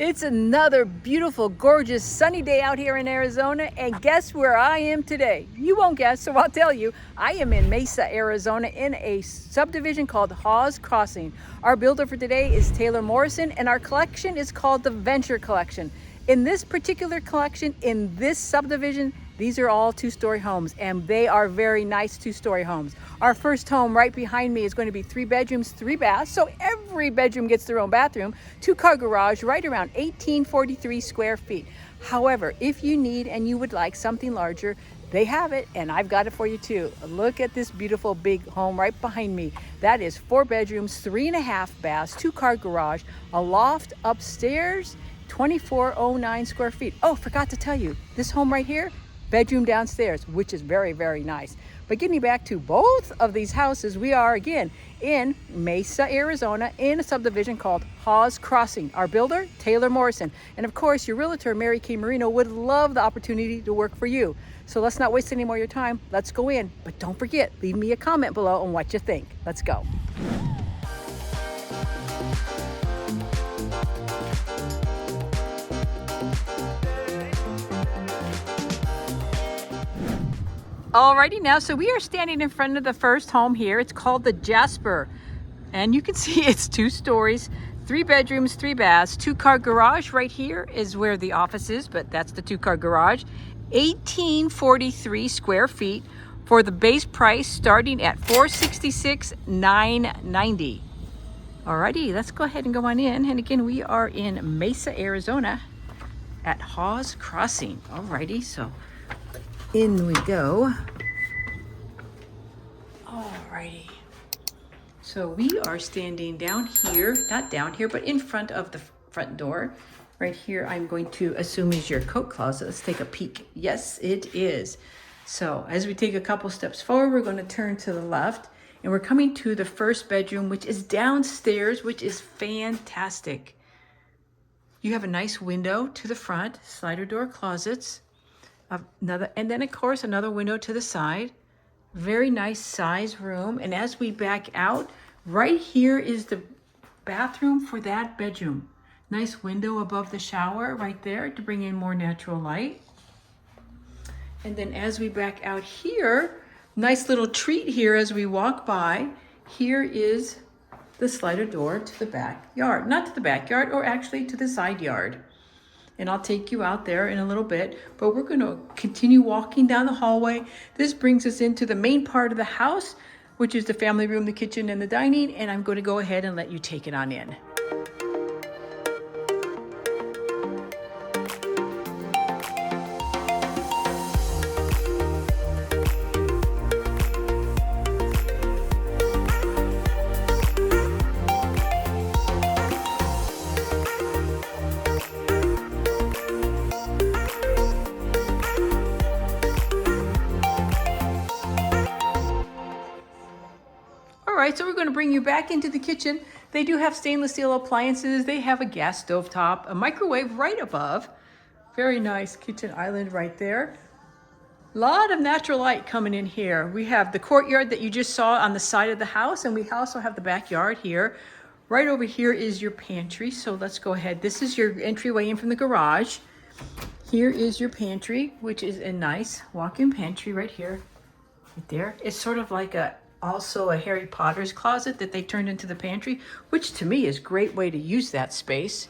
It's another beautiful, gorgeous, sunny day out here in Arizona, and guess where I am today? You won't guess, so I'll tell you. I am in Mesa, Arizona in a subdivision called Hawes Crossing. Our builder for today is Taylor Morrison, and our collection is called the Venture Collection. In this particular collection, in this subdivision, these are all two-story homes, and they are very nice two-story homes. Our first home right behind me is going to be 3 bedrooms, 3 baths, so every bedroom gets their own bathroom, 2-car garage, right around 1843 square feet. However, if you need and you would like something larger, they have it, and I've got it for you too. Look at this beautiful big home right behind me. That is 4 bedrooms, 3.5 baths, 2-car garage, a loft upstairs, 2409 square feet. Oh, forgot to tell you, this home right here, bedroom downstairs, which is very, very nice. But getting back to both of these houses, we are again in Mesa, Arizona, in a subdivision called Hawes Crossing. Our builder, Taylor Morrison. And of course, your realtor, Mary Kay Marino, would love the opportunity to work for you. So let's not waste any more of your time. Let's go in. But don't forget, leave me a comment below on what you think. Let's go. Alrighty now, so we are standing in front of the first home here. It's called the Jasper. And you can see it's 2 stories, 3 bedrooms, 3 baths, 2-car garage. Right here is where the office is, but that's the 2-car garage. 1843 square feet for the base price starting at $466,990. Alrighty, let's go ahead and go on in. And again, we are in Mesa, Arizona at Hawes Crossing. Alrighty, so in we go. Alrighty. So we are standing down here, not down here, but in front of the front door. Right here, I'm going to assume is your coat closet. Let's take a peek. Yes, it is. So as we take a couple steps forward, we're going to turn to the left, and we're coming to the first bedroom, which is downstairs, which is fantastic. You have a nice window to the front, slider door closets. Another, and then of course another window to the side. Very nice size room. And as we back out, right here is the bathroom for that bedroom. Nice window above the shower right there to bring in more natural light. And then as we back out here, nice little treat here as we walk by. Here is the slider door to the backyard. Not to the backyard, or actually to the side yard. And I'll take you out there in a little bit, but we're going to continue walking down the hallway. This brings us into the main part of the house, which is the family room, the kitchen, and the dining, and I'm going to go ahead and let you take it on in. Alright, so we're going to bring you back into the kitchen. They do have stainless steel appliances. They have a gas stove top, a microwave right above. Very nice kitchen island right there. A lot of natural light coming in here. We have the courtyard that you just saw on the side of the house, and we also have the backyard here. Right over here is your pantry, so let's go ahead. This is your entryway in from the garage. Here is your pantry, which is a nice walk-in pantry right here. Right there. It's sort of like also a Harry Potter's closet that they turned into the pantry, which to me is a great way to use that space.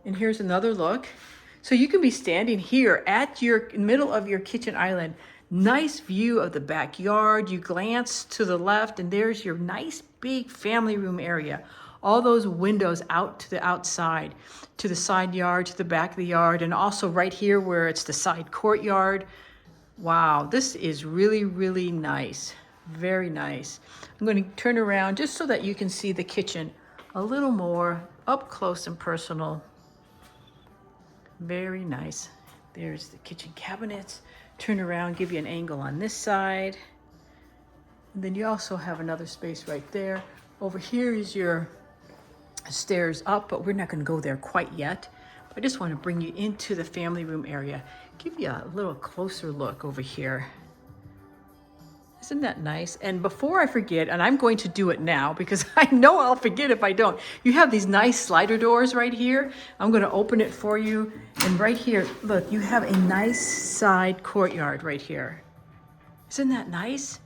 And here's another look. So you can be standing here at your middle of your kitchen island. Nice view of the backyard. You glance to the left and there's your nice big family room area. All those windows out to the outside, to the side yard, to the back of the yard, and also right here where it's the side courtyard. Wow, this is really, really nice. Very nice. I'm going to turn around just so that you can see the kitchen a little more up close and personal. Very nice. There's the kitchen cabinets. Turn around, give you an angle on this side. And then you also have another space right there. Over here is your stairs up, but we're not going to go there quite yet. I just want to bring you into the family room area. Give you a little closer look over here. Isn't that nice? And before I forget, and I'm going to do it now because I know I'll forget if I don't. You have these nice slider doors right here. I'm going to open it for you. And right here, look, you have a nice side courtyard right here. Isn't that nice?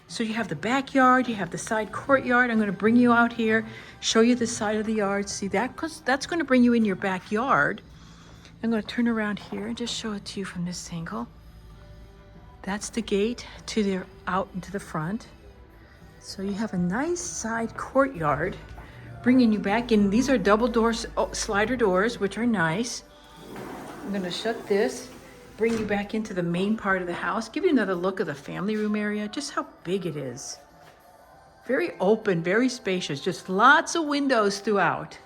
So you have the backyard, you have the side courtyard. I'm going to bring you out here, show you the side of the yard. See that? Because that's going to bring you in your backyard. I'm going to turn around here and just show it to you from this angle. That's the gate to the out into the front. So you have a nice side courtyard, bringing you back in. These are double doors, slider doors, which are nice. I'm going to shut this, bring you back into the main part of the house, give you another look of the family room area, just how big it is. Very open, very spacious, just lots of windows throughout.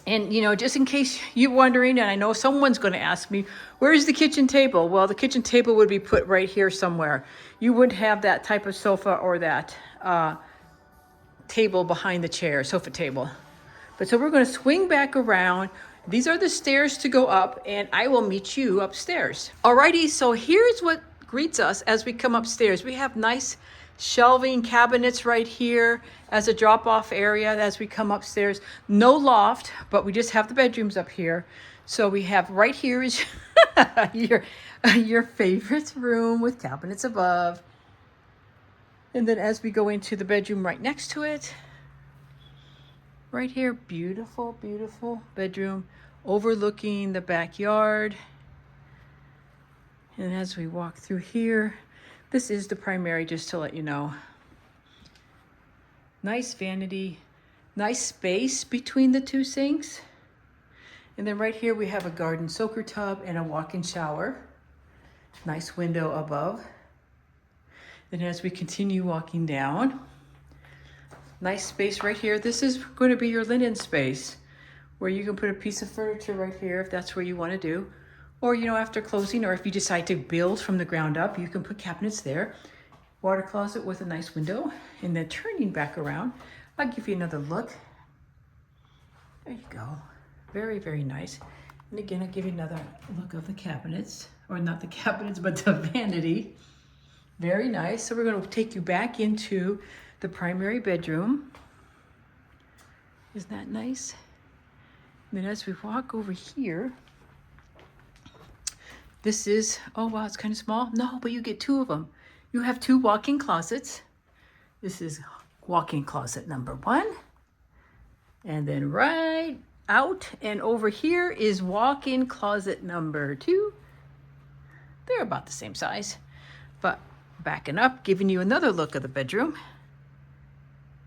And, you know, just in case you're wondering, and I know someone's going to ask me, where's the kitchen table? Well, the kitchen table would be put right here somewhere. You wouldn't have that type of sofa or that table behind the chair, sofa table. But so we're going to swing back around. These are the stairs to go up, and I will meet you upstairs. Alrighty, so here's what greets us as we come upstairs. We have nice shelving cabinets right here as a drop-off area as we come upstairs. No loft, but we just have the bedrooms up here. So we have right here is your favorite room with cabinets above. And then as we go into the bedroom right next to it, right here, beautiful, beautiful bedroom overlooking the backyard. And as we walk through here, this is the primary, just to let you know. Nice vanity, nice space between the two sinks. And then right here we have a garden soaker tub and a walk-in shower. Nice window above. Then as we continue walking down, nice space right here. This is going to be your linen space where you can put a piece of furniture right here if that's where you want to do. Or, you know, after closing, or if you decide to build from the ground up, you can put cabinets there. Water closet with a nice window. And then turning back around, I'll give you another look. There you go. Very, very nice. And again, I'll give you another look of the cabinets. Or not the cabinets, but the vanity. Very nice. So we're going to take you back into the primary bedroom. Isn't that nice? And then as we walk over here, this is, oh wow, it's kind of small. No, but you get two of them. You have two walk-in closets. This is walk-in closet number 1. And then right out and over here is walk-in closet number 2. They're about the same size. But backing up, giving you another look of the bedroom.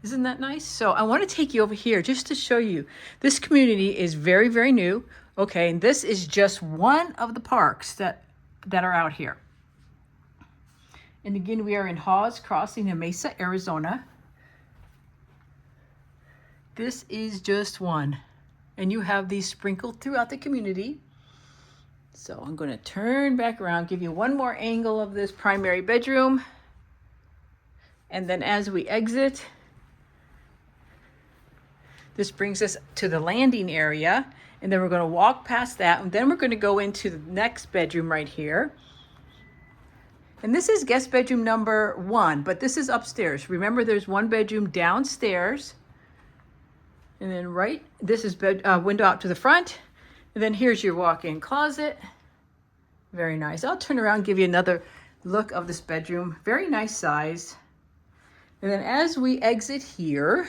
Isn't that nice? So I want to take you over here just to show you. This community is very, very new. Okay, and this is just one of the parks that are out here. And again, we are in Hawes Crossing in Mesa, Arizona. This is just one. And you have these sprinkled throughout the community. So I'm going to turn back around, give you one more angle of this primary bedroom. And then as we exit, this brings us to the landing area. And then we're going to walk past that, and then we're going to go into the next bedroom right here. And this is guest bedroom number 1, but this is upstairs. Remember, there's one bedroom downstairs. And then this is window out to the front. And then here's your walk-in closet. Very nice. I'll turn around and give you another look of this bedroom. Very nice size. And then as we exit here,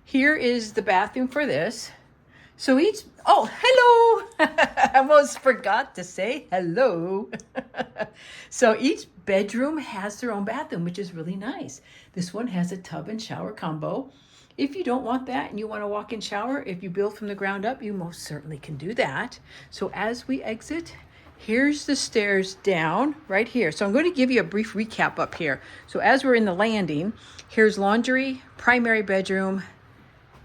here is the bathroom for this. So hello! I almost forgot to say hello. So each bedroom has their own bathroom, which is really nice. This one has a tub and shower combo. If you don't want that and you want to walk in shower, if you build from the ground up, you most certainly can do that. So as we exit, here's the stairs down right here. So I'm going to give you a brief recap up here. So as we're in the landing, here's laundry, primary bedroom,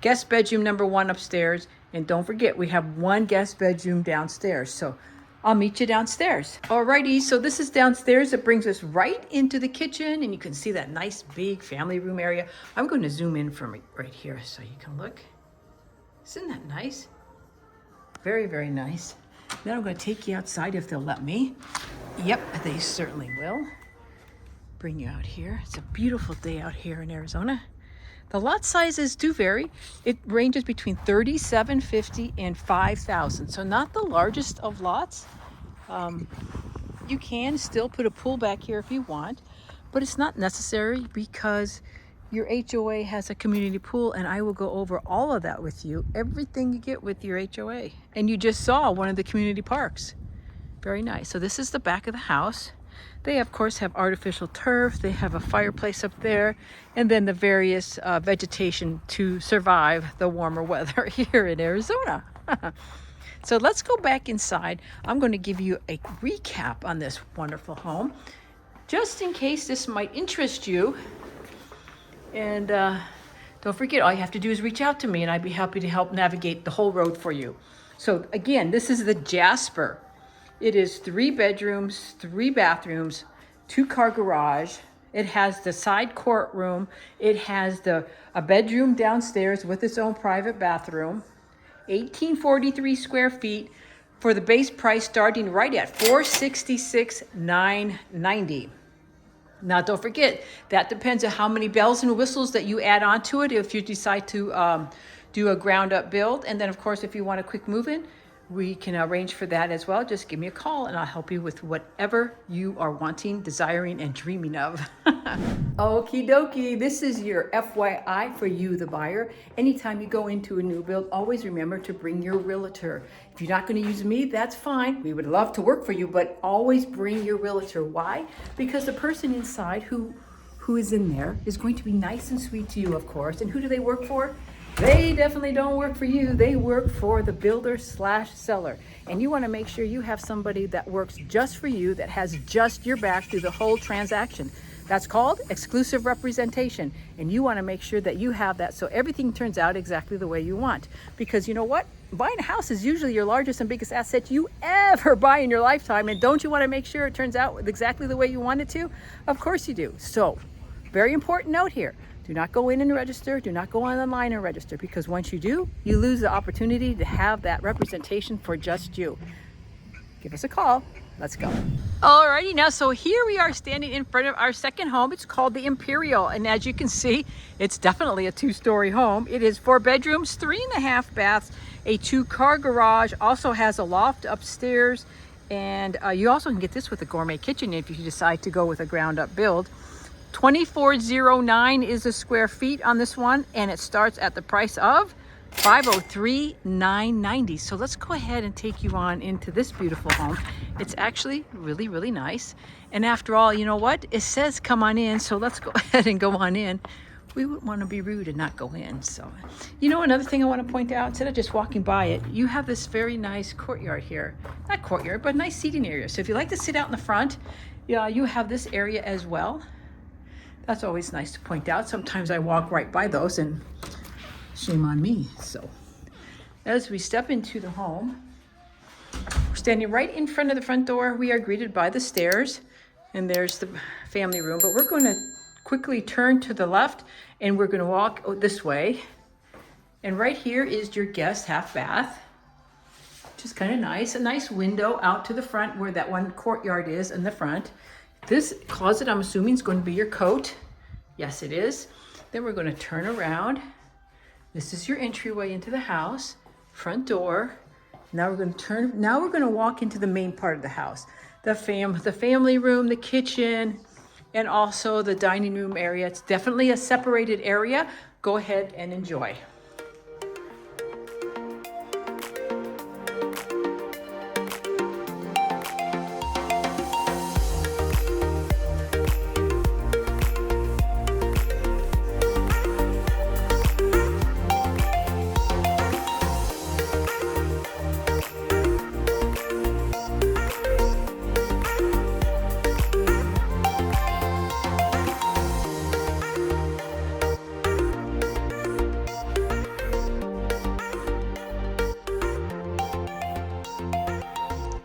guest bedroom number 1 upstairs. And don't forget, we have one guest bedroom downstairs. So I'll meet you downstairs. Alrighty, so this is downstairs. It brings us right into the kitchen, and you can see that nice big family room area. I'm going to zoom in from right here so you can look. Isn't that nice? Very, very nice. Then I'm going to take you outside if they'll let me. Yep, they certainly will. bring you out here. It's a beautiful day out here in Arizona. The lot sizes do vary. It ranges between 3,750 and 5,000. So not the largest of lots. You can still put a pool back here if you want, but it's not necessary because your HOA has a community pool, and I will go over all of that with you, everything you get with your HOA. And you just saw one of the community parks. Very nice. So this is the back of the house. They of course have artificial turf, they have a fireplace up there, and then the various vegetation to survive the warmer weather here in Arizona. So let's go back inside. I'm going to give you a recap on this wonderful home, just in case this might interest you. And don't forget, all you have to do is reach out to me and I'd be happy to help navigate the whole road for you. So again, this is the Jasper. It is 3 bedrooms, 3 bathrooms, 2-car garage. It has the side courtroom. It has a bedroom downstairs with its own private bathroom. 1,843 square feet for the base price starting right at $466,990. Now, don't forget, that depends on how many bells and whistles that you add onto it if you decide to do a ground up build. And then, of course, if you want a quick move in, we can arrange for that as well. Just give me a call and I'll help you with whatever you are wanting, desiring, and dreaming of. Okie dokie, this is your FYI for you, the buyer. Anytime you go into a new build, always remember to bring your realtor. If you're not going to use me, that's fine. We would love to work for you, but always bring your realtor. Why? Because the person inside who is in there is going to be nice and sweet to you, of course. And who do they work for? They definitely don't work for you. They work for the builder/seller. And you want to make sure you have somebody that works just for you, that has just your back through the whole transaction. That's called exclusive representation. And you want to make sure that you have that so everything turns out exactly the way you want. Because you know what? Buying a house is usually your largest and biggest asset you ever buy in your lifetime. And don't you want to make sure it turns out exactly the way you want it to? Of course you do. So, very important note here. Do not go in and register. Do not go online and register, because once you do, you lose the opportunity to have that representation for just you. Give us a call. Let's go. Alrighty, now so here we are standing in front of our second home. It's called the Imperial, and as you can see, it's definitely a 2-story home. It is 4 bedrooms, 3.5 baths, a 2-car garage, also has a loft upstairs, and you also can get this with a gourmet kitchen if you decide to go with a ground up build. 2,409 is the square feet on this one, and it starts at the price of $503,990. So let's go ahead and take you on into this beautiful home. It's actually really, really nice. And after all, you know what? It says come on in, so let's go ahead and go on in. We wouldn't want to be rude and not go in. So, you know, another thing I want to point out, instead of just walking by it, you have this very nice courtyard here. Not courtyard, but nice seating area. So if you like to sit out in the front, yeah, you have this area as well. That's always nice to point out. Sometimes I walk right by those and shame on me. So as we step into the home, we're standing right in front of the front door. We are greeted by the stairs, and there's the family room. But we're going to quickly turn to the left and we're going to walk this way. And right here is your guest half bath, which is kind of nice. A nice window out to the front where that one courtyard is in the front. This closet, I'm assuming, is going to be your coat. Yes, it is. Then we're going to turn around. This is your entryway into the house, front door. Now we're going to turn. Now we're going to walk into the main part of the house, the family room, the kitchen, and also the dining room area. It's definitely a separated area. Go ahead and enjoy.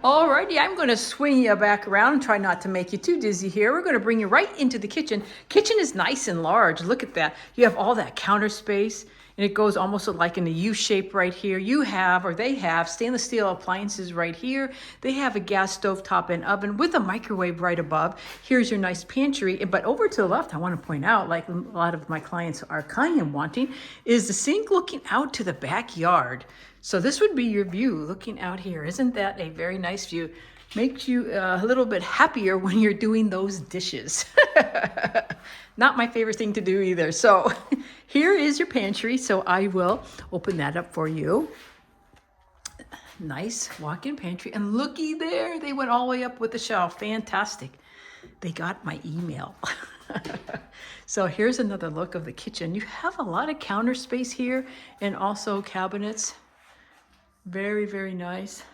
Alrighty, I'm going to swing you back around and try not to make you too dizzy here. We're going to bring you right into the kitchen. Kitchen is nice and large. Look at that. You have all that counter space, and it goes almost like in a U shape right here. You have, or they have, stainless steel appliances right here. They have a gas stove top and oven with a microwave right above. Here's your nice pantry. But over to the left, I want to point out, like a lot of my clients are kind of wanting, is the sink looking out to the backyard. So this would be your view looking out here. Isn't that a very nice view? Makes you a little bit happier when you're doing those dishes. Not my favorite thing to do either. So here is your pantry. So I will open that up for you. Nice walk-in pantry. And looky there, they went all the way up with the shelf. Fantastic. They got my email. So here's another look of the kitchen. You have a lot of counter space here and also cabinets. Very, very nice.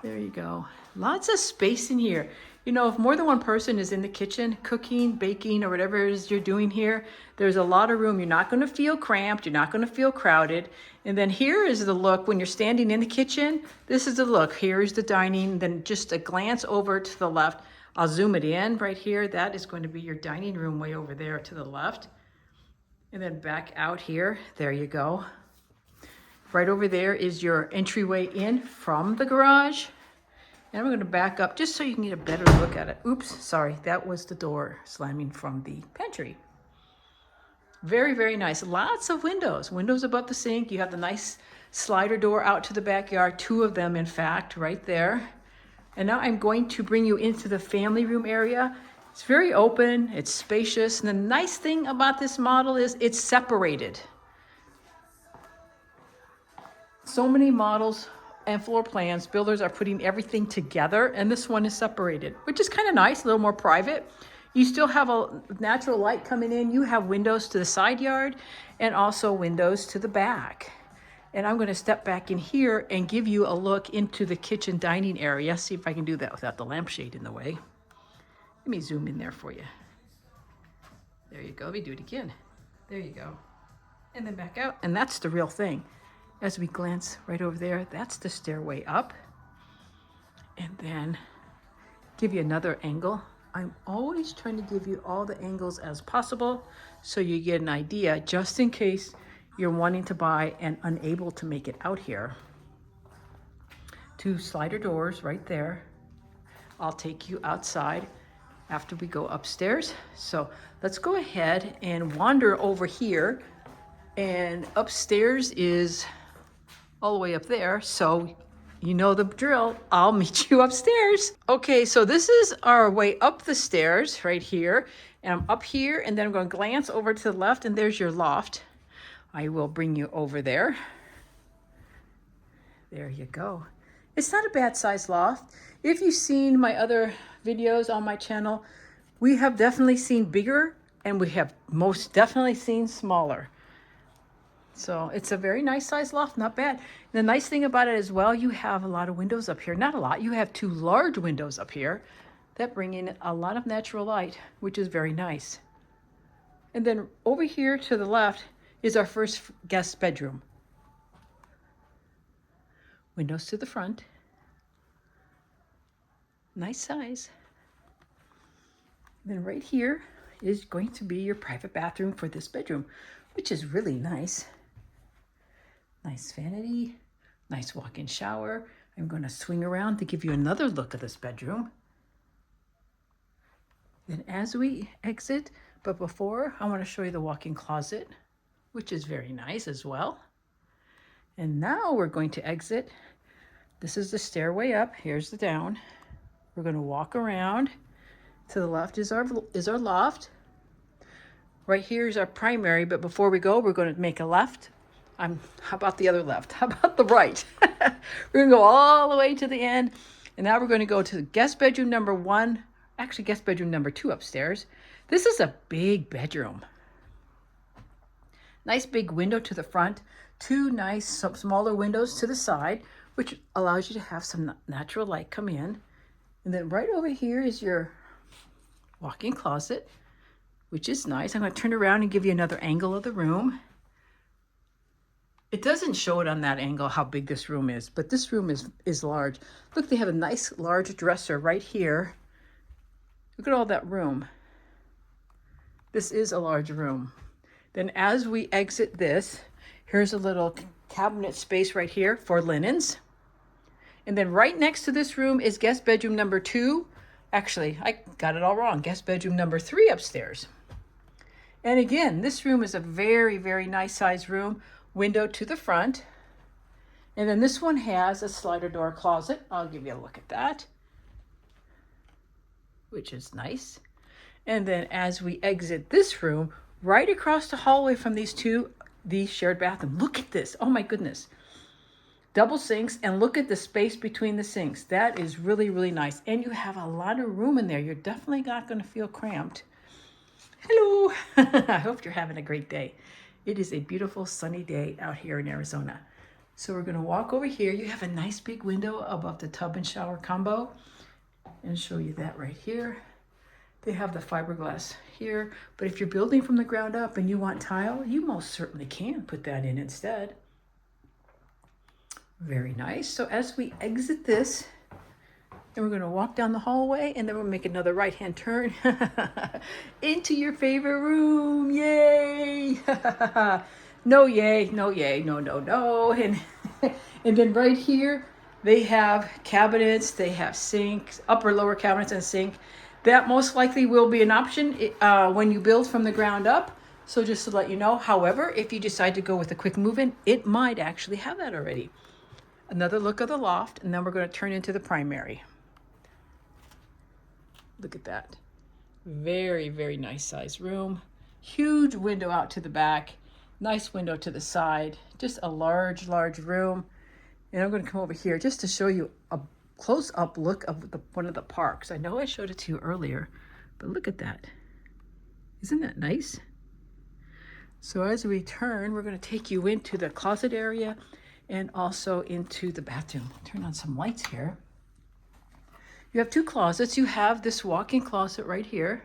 There you go. Lots of space in here. You know, if more than one person is in the kitchen cooking, baking, or whatever it is you're doing here, there's a lot of room. You're not going to feel cramped. You're not going to feel crowded. And then here is the look when you're standing in the kitchen. This is the look. Here's the dining. Then just a glance over to the left. I'll zoom it in right here. That is going to be your dining room way over there to the left. And then back out here. There you go. Right over there is your entryway in from the garage. And we're going to back up just so you can get a better look at it. Oops, sorry, that was the door slamming from the pantry. Very, very nice. Lots of windows. Windows above the sink. You have the nice slider door out to the backyard. 2 of them, in fact, right there. And now I'm going to bring you into the family room area. It's very open. It's spacious. And the nice thing about this model is it's separated. So many models and floor plans, builders are putting everything together, and this one is separated, which is kind of nice, a little more private. You still have a natural light coming in. You have windows to the side yard and also windows to the back. And I'm going to step back in here and give you a look into the kitchen dining area. See if I can do that without the lampshade in the way. Let me zoom in there for you. There you go. Let me do it again. There you go. And then back out. And that's the real thing. As we glance right over there, that's the stairway up. And then give you another angle. I'm always trying to give you all the angles as possible so you get an idea just in case you're wanting to buy and unable to make it out here. 2 slider doors right there. I'll take you outside after we go upstairs. So let's go ahead and wander over here. And upstairs is all the way up there, so you know the drill. I'll meet you upstairs. Okay, so this is our way up the stairs right here, and I'm up here, and then I'm going to glance over to the left, and there's your loft. I will bring you over there. There you go. It's not a bad size loft. If you've seen my other videos on my channel, we have definitely seen bigger, and we have most definitely seen smaller. So it's a very nice size loft, not bad. The nice thing about it as well, you have a lot of windows up here. Not a lot, you have 2 large windows up here that bring in a lot of natural light, which is very nice. And then over here to the left is our first guest bedroom. Windows to the front. Nice size. Then right here is going to be your private bathroom for this bedroom, which is really nice. Nice vanity, nice walk-in shower. I'm going to swing around to give you another look at this bedroom. Then as we exit, but before, I want to show you the walk-in closet, which is very nice as well. And now we're going to exit. This is the stairway up. Here's the down. We're going to walk around. To the left is our loft. Right here is our primary, but before we go, we're going to make a left. How about the other left? How about the right? We're going to go all the way to the end. And now we're going to go to guest bedroom number 1. Actually, guest bedroom number 2 upstairs. This is a big bedroom. Nice big window to the front. 2 nice smaller windows to the side, which allows you to have some natural light come in. And then right over here is your walk-in closet, which is nice. I'm going to turn around and give you another angle of the room. It doesn't show it on that angle how big this room is, but this room is large. Look, they have a nice large dresser right here. Look at all that room. This is a large room. Then as we exit this, here's a little cabinet space right here for linens. And then right next to this room is guest bedroom number 2. Actually, I got it all wrong. Guest bedroom number 3 upstairs. And again, this room is a very, very nice size room. Window to the front. And then this one has a slider door closet. I'll give you a look at that, which is nice. And then as we exit this room, right across the hallway from these two, the shared bathroom. Look at this. Oh my goodness. Double sinks, and look at the space between the sinks. That is really, really nice. And you have a lot of room in there. You're definitely not going to feel cramped. Hello. I hope you're having a great day. It is a beautiful sunny day out here in Arizona. So we're going to walk over here. You have a nice big window above the tub and shower combo. And show you that right here. They have the fiberglass here. But if you're building from the ground up and you want tile, you most certainly can put that in instead. Very nice. So as we exit this, and we're going to walk down the hallway, and then we'll make another right-hand turn into your favorite room. Yay! No yay, no yay, no, no, no. And then right here, they have cabinets, they have sinks, upper, lower cabinets and sink. That most likely will be an option when you build from the ground up. So just to let you know, however, if you decide to go with a quick move-in, it might actually have that already. Another look of the loft, and then we're going to turn into the primary. Look at that. Very, very nice size room. Huge window out to the back. Nice window to the side. Just a large, large room. And I'm going to come over here just to show you a close-up look of one of the parks. I know I showed it to you earlier, but look at that. Isn't that nice? So as we turn, we're going to take you into the closet area and also into the bathroom. Turn on some lights here. You have 2 closets. You have this walk-in closet right here.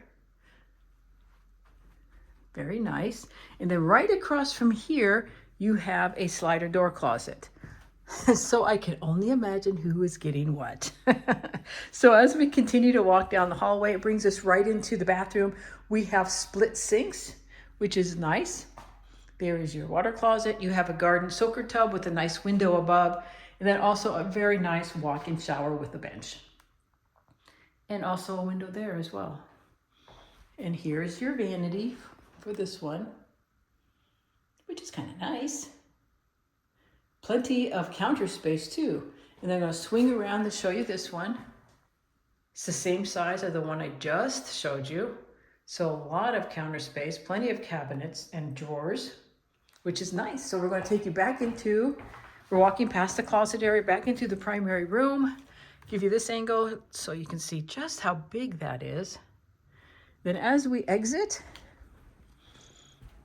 Very nice. And then right across from here, you have a slider door closet. So I can only imagine who is getting what. So as we continue to walk down the hallway, it brings us right into the bathroom. We have split sinks, which is nice. There is your water closet. You have a garden soaker tub with a nice window above, and then also a very nice walk-in shower with a bench. And also a window there as well. And here's your vanity for this one, which is kind of nice. Plenty of counter space too. And then I'm going to swing around to show you this one. It's the same size as the one I just showed you. So a lot of counter space, plenty of cabinets and drawers, which is nice. So we're going to take you back into, we're walking past the closet area, back into the primary room. Give you this angle so you can see just how big that is. Then as we exit,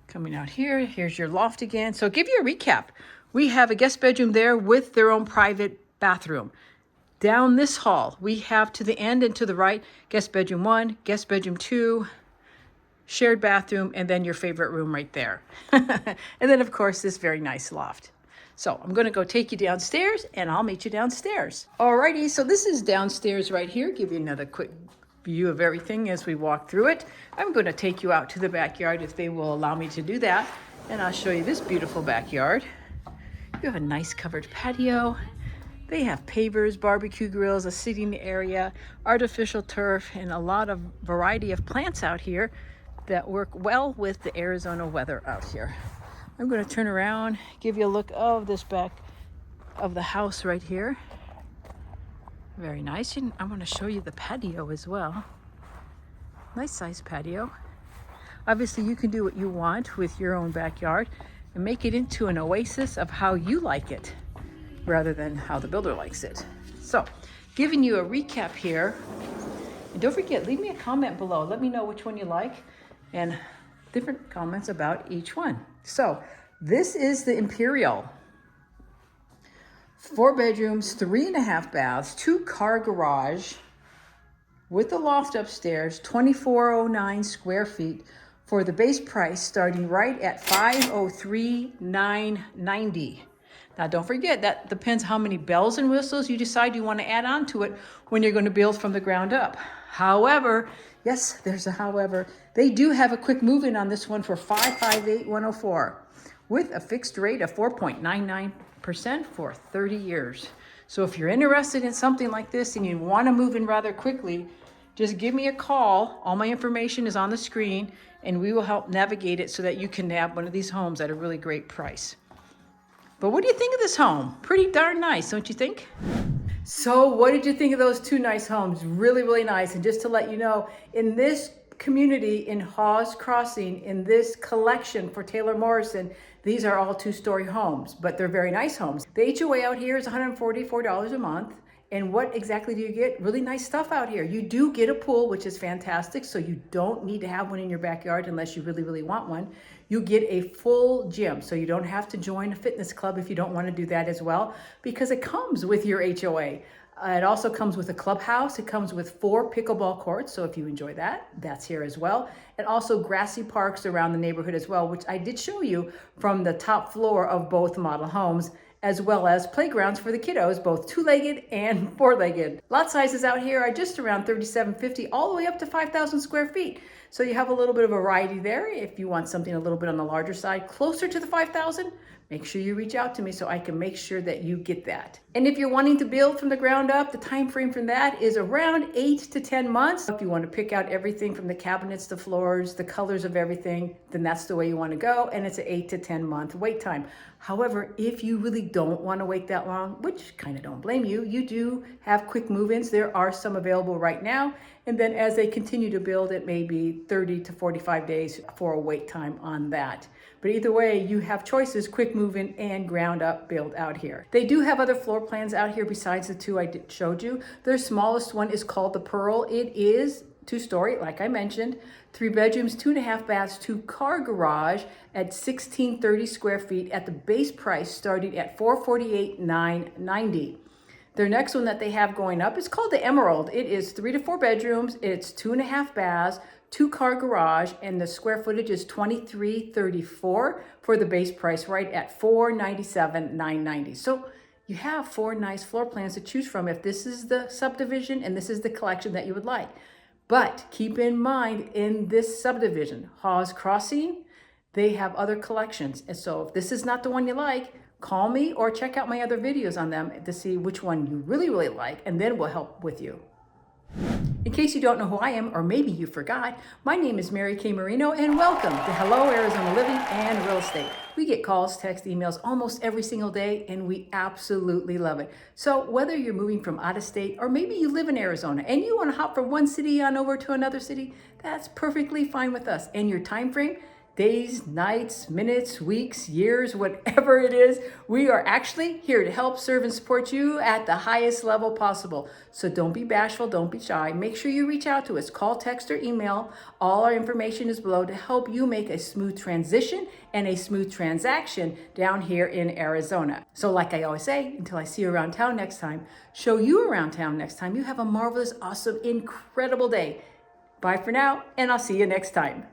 coming out here, here's your loft again. So give you a recap. We have a guest bedroom there with their own private bathroom. Down this hall, we have to the end and to the right, guest bedroom 1, guest bedroom 2, shared bathroom, and then your favorite room right there. And then, of course, this very nice loft. So I'm going to go take you downstairs, and I'll meet you downstairs. Alrighty, so this is downstairs right here. Give you another quick view of everything as we walk through it. I'm going to take you out to the backyard if they will allow me to do that, and I'll show you this beautiful backyard. You have a nice covered patio. They have pavers, barbecue grills, a sitting area, artificial turf, and a lot of variety of plants out here that work well with the Arizona weather out here. I'm going to turn around, give you a look of this back of the house right here. Very nice. And I'm going to show you the patio as well. Nice size patio. Obviously, you can do what you want with your own backyard and make it into an oasis of how you like it rather than how the builder likes it. So, giving you a recap here. And don't forget, leave me a comment below. Let me know which one you like and different comments about each one. So, this is the Imperial. 4 bedrooms, 3.5 baths, 2-car garage with a loft upstairs, 2,409 square feet for the base price starting right at $503,990. Now don't forget, that depends how many bells and whistles you decide you want to add on to it when you're going to build from the ground up. However, Yes, there's a however. They do have a quick move-in on this one for $558,104 with a fixed rate of 4.99% for 30 years. So if you're interested in something like this and you want to move in rather quickly, just give me a call. All my information is on the screen and we will help navigate it so that you can nab one of these homes at a really great price. But what do you think of this home? Pretty darn nice, don't you think? So what did you think of those two nice homes? Really, really nice. And just to let you know, in this community in Hawes Crossing, in this collection for Taylor Morrison, these are all two-story homes, but they're very nice homes. The HOA out here is $144 a month. And what exactly do you get? Really nice stuff out here. You do get a pool, which is fantastic. So you don't need to have one in your backyard unless you really, really want one. You get a full gym. So you don't have to join a fitness club if you don't want to do that as well, because it comes with your HOA. It also comes with a clubhouse. It comes with 4 pickleball courts. So if you enjoy that, that's here as well. And also grassy parks around the neighborhood as well, which I did show you from the top floor of both model homes, as well as playgrounds for the kiddos, both 2-legged and 4-legged. Lot sizes out here are just around 3,750 all the way up to 5,000 square feet. So you have a little bit of variety there. If you want something a little bit on the larger side, closer to the 5,000, make sure you reach out to me so I can make sure that you get that. And if you're wanting to build from the ground up, the time frame from that is around 8 to 10 months. If you want to pick out everything from the cabinets, the floors, the colors of everything, then that's the way you want to go. And it's an 8 to 10 month wait time. However, if you really don't want to wait that long, which kind of don't blame you, you do have quick move-ins. There are some available right now. And then as they continue to build, it may be 30 to 45 days for a wait time on that. But either way, you have choices, quick move-in and ground up build out here. They do have other floor plans out here besides the two I showed you. Their smallest one is called the Pearl. It is 2-story, like I mentioned, 3 bedrooms, 2.5 baths, 2-car garage at 1,630 square feet at the base price starting at $448,990. Their next one that they have going up is called the Emerald. It is 3 to 4 bedrooms. It's 2.5 baths, 2-car garage, and the square footage is 2,334 for the base price, right at $497,990. So you have 4 nice floor plans to choose from if this is the subdivision and this is the collection that you would like. But keep in mind, in this subdivision, Hawes Crossing, they have other collections. And so if this is not the one you like, call me or check out my other videos on them to see which one you really, really like, and then we'll help with you. In case you don't know who I am, or maybe you forgot, my name is Mary Kay Marino, and welcome to Hello Arizona Living and Real Estate. We get calls, texts, emails almost every single day, and we absolutely love it. So whether you're moving from out of state, or maybe you live in Arizona and you want to hop from one city on over to another city, that's perfectly fine with us. And your time frame, days, nights, minutes, weeks, years, whatever it is, we are actually here to help, serve, and support you at the highest level possible. So don't be bashful, don't be shy. Make sure you reach out to us. Call, text, or email. All our information is below to help you make a smooth transition and a smooth transaction down here in Arizona. So like I always say, until I see you around town next time, show you around town next time, you have a marvelous, awesome, incredible day. Bye for now, and I'll see you next time.